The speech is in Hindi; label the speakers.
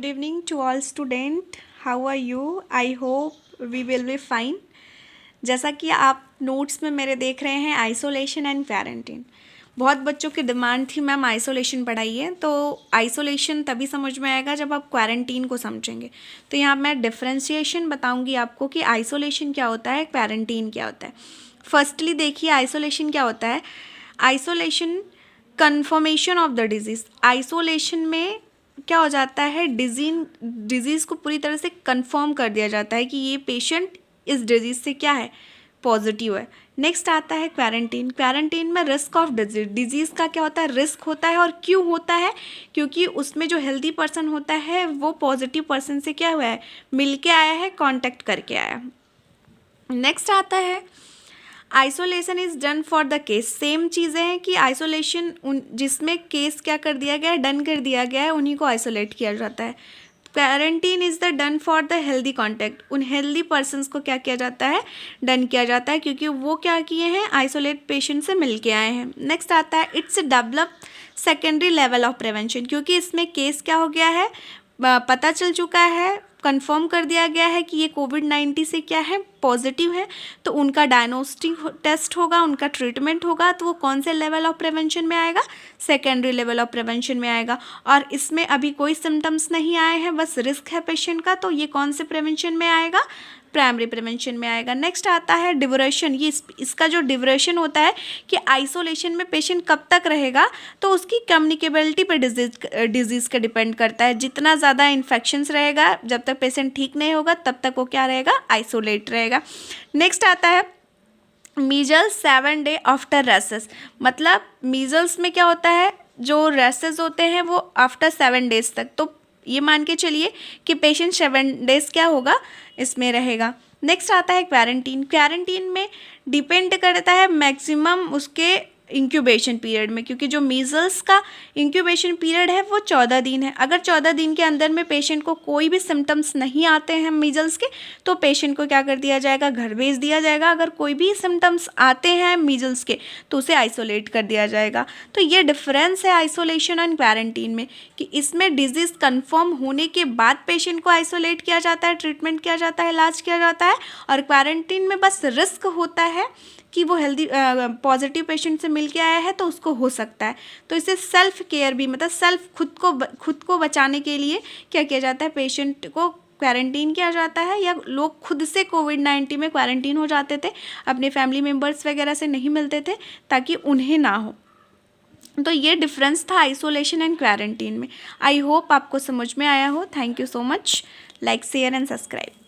Speaker 1: Good evening to all student. How are you? I hope we will be fine. जैसा कि आप नोट्स में मेरे देख रहे हैं आइसोलेशन एंड क्वारंटीन। बहुत बच्चों की डिमांड थी मैम आइसोलेशन पढ़ाइए, तो आइसोलेशन तभी समझ में आएगा जब आप क्वारंटीन को समझेंगे। तो यहाँ मैं डिफ्रेंशिएशन बताऊंगी आपको कि आइसोलेशन क्या होता है, क्वारंटीन क्या होता है। फर्स्टली देखिए आइसोलेशन क्या होता है। Isolation confirmation of the disease. Isolation में क्या हो जाता है, डिजीज़ को पूरी तरह से कंफर्म कर दिया जाता है कि ये पेशेंट इस डिजीज़ से क्या है, पॉजिटिव है। नेक्स्ट आता है क्वारंटीन। क्वारंटीन में रिस्क ऑफ डिजीज़ का क्या होता है, रिस्क होता है। और क्यों होता है, क्योंकि उसमें जो हेल्दी पर्सन होता है वो पॉजिटिव पर्सन से क्या हुआ है, मिल के आया है, कॉन्टैक्ट करके आया है। नेक्स्ट आता है isolation is done for the case. Same चीज़ें हैं कि आइसोलेशन जिसमें केस क्या कर दिया गया है, डन कर दिया गया है, उन्हीं को आइसोलेट किया जाता है। Quarantine is the done for the healthy contact. उन हेल्दी पर्सनस को क्या किया जाता है, डन किया जाता है, क्योंकि वो क्या किए हैं, आइसोलेट पेशेंट से मिल के आए हैं। नेक्स्ट आता है it's develop secondary level of prevention. क्योंकि इसमें केस क्या हो गया है, पता चल चुका है, कंफर्म कर दिया गया है कि ये कोविड-19 से क्या है, पॉजिटिव है, तो उनका डायग्नोस्टिक टेस्ट होगा, उनका ट्रीटमेंट होगा, तो वो कौन से लेवल ऑफ प्रिवेंशन में आएगा, सेकेंडरी लेवल ऑफ प्रिवेंशन में आएगा। और इसमें अभी कोई सिम्टम्स नहीं आए हैं, बस रिस्क है पेशेंट का, तो ये कौन से प्रिवेंशन में आएगा, प्राइमरी प्रिवेंशन में आएगा। नेक्स्ट आता है ड्यूरेशन। ये इसका जो ड्यूरेशन होता है कि आइसोलेशन में पेशेंट कब तक रहेगा, तो उसकी कम्युनिकेबिलिटी पे डिजीज़ का डिपेंड करता है। जितना ज़्यादा इन्फेक्शंस रहेगा, जब तक पेशेंट ठीक नहीं होगा तब तक वो क्या रहेगा, आइसोलेट रहेगा। नेक्स्ट आता है मीजल्स 7 डे आफ्टर रेसेस। मतलब मीजल्स में क्या होता है, जो रेसेस होते हैं वो आफ्टर 7 डेज तक, तो ये मान के चलिए कि पेशेंट 7 डेज क्या होगा, इसमें रहेगा। नेक्स्ट आता है क्वारंटीन। क्वारंटीन में डिपेंड करता है मैक्सिमम उसके इंक्यूबेशन पीरियड में, क्योंकि जो मीजल्स का इंक्यूबेशन पीरियड है वो 14 दिन है। अगर 14 दिन के अंदर में पेशेंट को कोई भी सिम्टम्स नहीं आते हैं मीजल्स के, तो पेशेंट को क्या कर दिया जाएगा, घर भेज दिया जाएगा। अगर कोई भी सिम्टम्स आते हैं मीजल्स के, तो उसे आइसोलेट कर दिया जाएगा। तो ये डिफरेंस है आइसोलेशन एंड क्वारंटीन में, कि इसमें डिजीज़ कन्फर्म होने के बाद पेशेंट को आइसोलेट किया जाता है, ट्रीटमेंट किया जाता है, इलाज किया जाता है। और क्वारंटीन में बस रिस्क होता है कि वो हेल्दी पॉजिटिव पेशेंट से मिल के आया है, तो उसको हो सकता है। तो इसे सेल्फ केयर भी, मतलब सेल्फ खुद को बचाने के लिए क्या किया जाता है, पेशेंट को क्वारंटीन किया जाता है। या लोग खुद से कोविड-19 में क्वारंटीन हो जाते थे, अपने फैमिली मेम्बर्स वगैरह से नहीं मिलते थे, ताकि उन्हें ना हो। तो ये डिफरेंस था आइसोलेशन एंड क्वारंटीन में। आई होप आपको समझ में आया हो। Thank you so much. Like, share and subscribe.